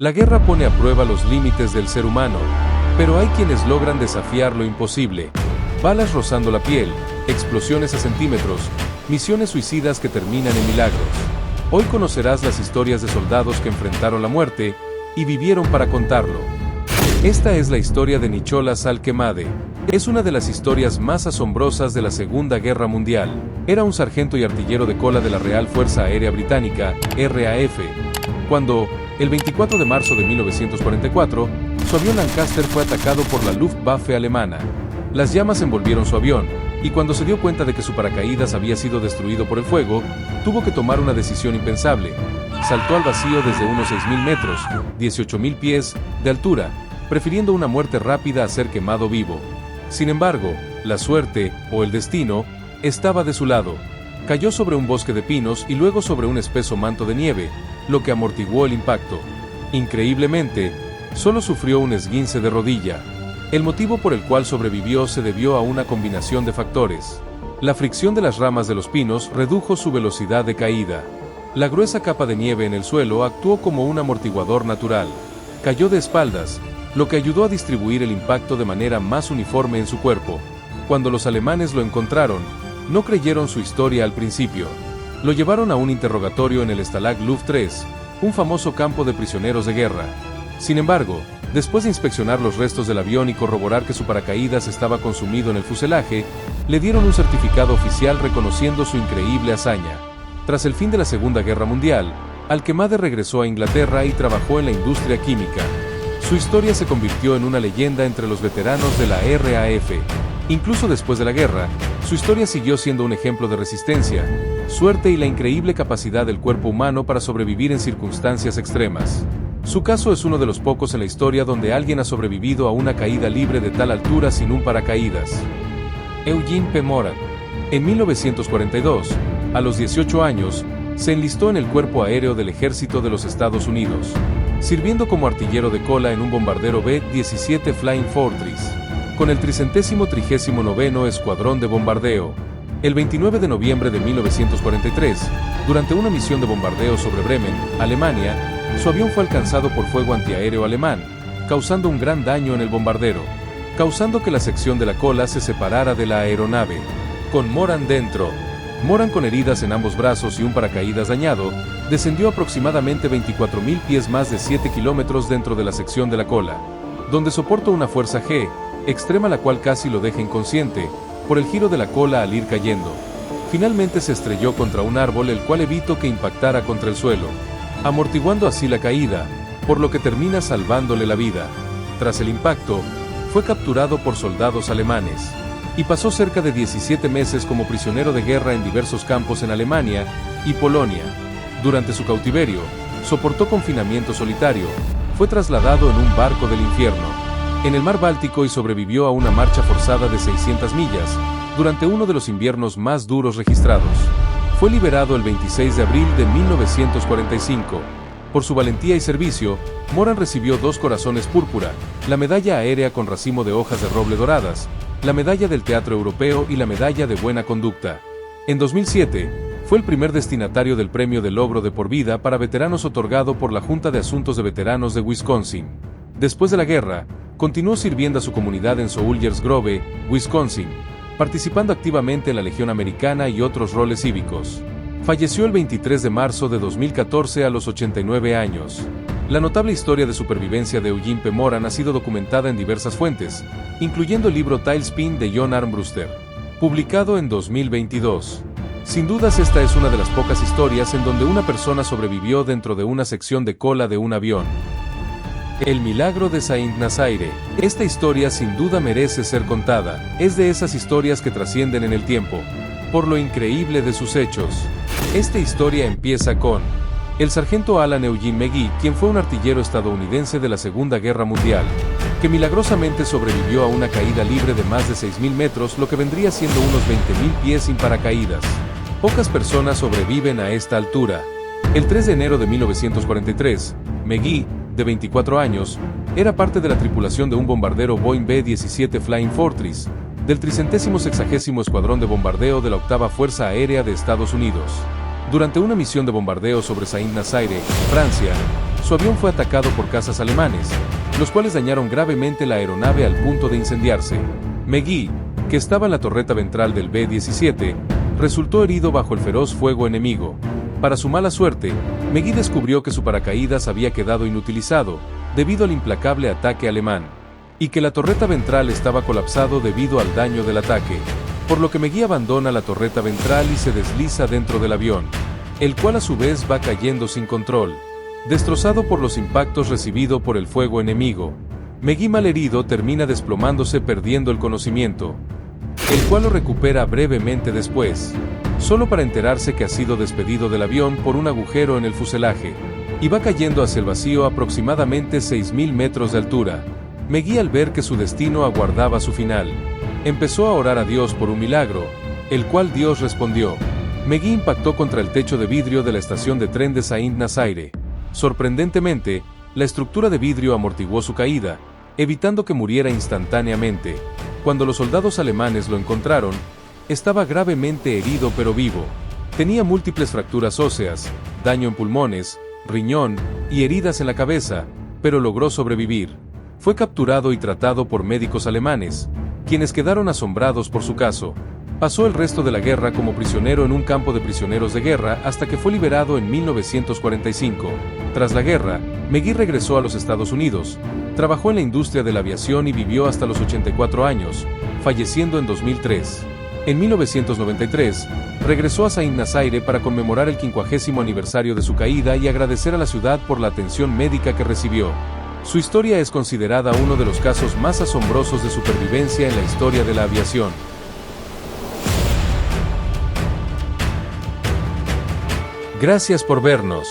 La guerra pone a prueba los límites del ser humano, pero hay quienes logran desafiar lo imposible. Balas rozando la piel, explosiones a centímetros, misiones suicidas que terminan en milagros. Hoy conocerás las historias de soldados que enfrentaron la muerte y vivieron para contarlo. Esta es la historia de Nicholas Al-Qemade. Es una de las historias más asombrosas de la Segunda Guerra Mundial. Era un sargento y artillero de cola de la Real Fuerza Aérea Británica, RAF, cuando, el 24 de marzo de 1944, su avión Lancaster fue atacado por la Luftwaffe alemana. Las llamas envolvieron su avión, y cuando se dio cuenta de que su paracaídas había sido destruido por el fuego, tuvo que tomar una decisión impensable. Saltó al vacío desde unos 6.000 metros, 18.000 pies, de altura, prefiriendo una muerte rápida a ser quemado vivo. Sin embargo, la suerte, o el destino, estaba de su lado. Cayó sobre un bosque de pinos y luego sobre un espeso manto de nieve, lo que amortiguó el impacto. Increíblemente, solo sufrió un esguince de rodilla. El motivo por el cual sobrevivió se debió a una combinación de factores. La fricción de las ramas de los pinos redujo su velocidad de caída. La gruesa capa de nieve en el suelo actuó como un amortiguador natural. Cayó de espaldas, lo que ayudó a distribuir el impacto de manera más uniforme en su cuerpo. Cuando los alemanes lo encontraron, no creyeron su historia al principio. Lo llevaron a un interrogatorio en el Stalag Luft 3, un famoso campo de prisioneros de guerra. Sin embargo, después de inspeccionar los restos del avión y corroborar que su paracaídas estaba consumido en el fuselaje, le dieron un certificado oficial reconociendo su increíble hazaña. Tras el fin de la Segunda Guerra Mundial, Al-Qemade regresó a Inglaterra y trabajó en la industria química. Su historia se convirtió en una leyenda entre los veteranos de la RAF. Incluso después de la guerra, su historia siguió siendo un ejemplo de resistencia, suerte y la increíble capacidad del cuerpo humano para sobrevivir en circunstancias extremas. Su caso es uno de los pocos en la historia donde alguien ha sobrevivido a una caída libre de tal altura sin un paracaídas. Eugene P. Moran. En 1942, a los 18 años, se enlistó en el Cuerpo Aéreo del Ejército de los Estados Unidos, sirviendo como artillero de cola en un bombardero B-17 Flying Fortress, con el 339º Escuadrón de Bombardeo. El 29 de noviembre de 1943, durante una misión de bombardeo sobre Bremen, Alemania, su avión fue alcanzado por fuego antiaéreo alemán, causando un gran daño en el bombardero, causando que la sección de la cola se separara de la aeronave, con Moran dentro. Moran, con heridas en ambos brazos y un paracaídas dañado, descendió aproximadamente 24.000 pies, más de 7 kilómetros dentro de la sección de la cola, donde soportó una fuerza G, extrema, la cual casi lo deja inconsciente, por el giro de la cola al ir cayendo. Finalmente se estrelló contra un árbol, el cual evitó que impactara contra el suelo, amortiguando así la caída, por lo que termina salvándole la vida. Tras el impacto, fue capturado por soldados alemanes, y pasó cerca de 17 meses como prisionero de guerra en diversos campos en Alemania y Polonia. Durante su cautiverio, soportó confinamiento solitario, fue trasladado en un barco del infierno, en el mar Báltico, y sobrevivió a una marcha forzada de 600 millas, durante uno de los inviernos más duros registrados. Fue liberado el 26 de abril de 1945. Por su valentía y servicio, Moran recibió 2 corazones púrpura, la medalla aérea con racimo de hojas de roble doradas, la medalla del Teatro Europeo y la medalla de buena conducta. En 2007, fue el primer destinatario del premio de logro de por vida para veteranos otorgado por la Junta de Asuntos de Veteranos de Wisconsin. Después de la guerra, continuó sirviendo a su comunidad en Soulers Grove, Wisconsin, participando activamente en la Legión Americana y otros roles cívicos. Falleció el 23 de marzo de 2014 a los 89 años. La notable historia de supervivencia de Eugene P. Moran ha sido documentada en diversas fuentes, incluyendo el libro Tailspin de John Armbruster, publicado en 2022. Sin dudas, esta es una de las pocas historias en donde una persona sobrevivió dentro de una sección de cola de un avión. El milagro de Saint-Nazaire. Esta historia sin duda merece ser contada. Es de esas historias que trascienden en el tiempo, por lo increíble de sus hechos. Esta historia empieza con el sargento Alan Eugene McGee, quien fue un artillero estadounidense de la Segunda Guerra Mundial, que milagrosamente sobrevivió a una caída libre de más de 6.000 metros, lo que vendría siendo unos 20.000 pies sin paracaídas. Pocas personas sobreviven a esta altura. El 3 de enero de 1943, McGee, de 24 años, era parte de la tripulación de un bombardero Boeing B-17 Flying Fortress, del 360º Escuadrón de Bombardeo de la 8ª Fuerza Aérea de Estados Unidos. Durante una misión de bombardeo sobre Saint-Nazaire, Francia, su avión fue atacado por cazas alemanes, los cuales dañaron gravemente la aeronave al punto de incendiarse. Megee, que estaba en la torreta ventral del B-17, resultó herido bajo el feroz fuego enemigo. Para su mala suerte, Megee descubrió que su paracaídas había quedado inutilizado, debido al implacable ataque alemán, y que la torreta ventral estaba colapsado debido al daño del ataque, por lo que Megee abandona la torreta ventral y se desliza dentro del avión, el cual a su vez va cayendo sin control, destrozado por los impactos recibido por el fuego enemigo. Megee malherido termina desplomándose perdiendo el conocimiento, el cual lo recupera brevemente después, solo para enterarse que ha sido despedido del avión por un agujero en el fuselaje, y va cayendo hacia el vacío a aproximadamente 6.000 metros de altura. Megee, al ver que su destino aguardaba su final, empezó a orar a Dios por un milagro, el cual Dios respondió. Megee impactó contra el techo de vidrio de la estación de tren de Saint-Nazaire. Sorprendentemente, la estructura de vidrio amortiguó su caída, evitando que muriera instantáneamente. Cuando los soldados alemanes lo encontraron, estaba gravemente herido pero vivo. Tenía múltiples fracturas óseas, daño en pulmones, riñón y heridas en la cabeza, pero logró sobrevivir. Fue capturado y tratado por médicos alemanes, quienes quedaron asombrados por su caso. Pasó el resto de la guerra como prisionero en un campo de prisioneros de guerra hasta que fue liberado en 1945. Tras la guerra, Megee regresó a los Estados Unidos, trabajó en la industria de la aviación y vivió hasta los 84 años, falleciendo en 2003. En 1993, regresó a Saint-Nazaire para conmemorar el 50º aniversario de su caída y agradecer a la ciudad por la atención médica que recibió. Su historia es considerada uno de los casos más asombrosos de supervivencia en la historia de la aviación. Gracias por vernos.